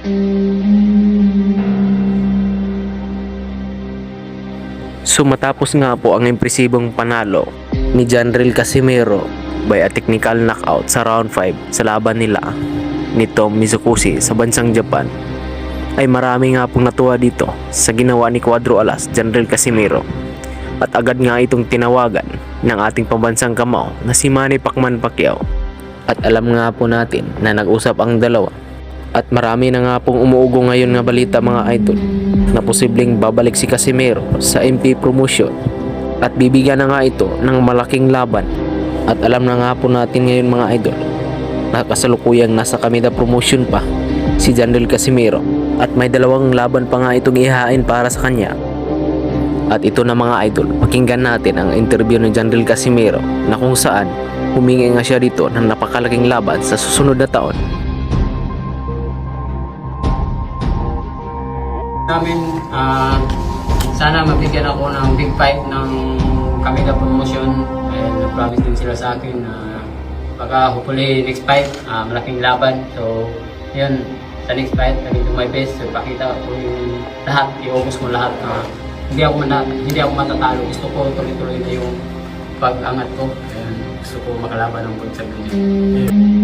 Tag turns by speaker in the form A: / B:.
A: So matapos nga po ang impresibong panalo ni Janril Casimero by a technical knockout sa round 5 sa laban nila ni Tom Mizukushi sa bansang Japan, ay marami nga pong natuwa dito sa ginawa ni Cuadro Alas Janril Casimero, at agad nga itong tinawagan ng ating pambansang kamao na si Manny Pacman Pacquiao. At alam nga po natin na nag-usap ang dalawa, at marami na nga pong umuugo ngayon nga balita mga idol na posibleng babalik si Casimero sa MP Promotion at bibigyan na nga ito ng malaking laban. At alam na nga po natin ngayon mga idol na kasalukuyang nasa Kamida Promotion pa si Janril Casimero, at may dalawang laban pa nga itong ihain para sa kanya. At ito na mga idol, pakinggan natin ang interview ni Janril Casimero na kung saan humingi nga siya dito ng napakalaking laban sa susunod na taon.
B: Sana mabigyan ako ng big fight ng Kamida Promotion, and promise din sila sa akin na baka hopefully next fight malaking laban. So yun, sa next fight I will do my best, so pakita ko yung lahat, i-focus ko lahat na hindi ako matatalo. Gusto ko tuloy-tuloy na yung pag-angat ko, and gusto ko makalaban ng bunsag ninyo.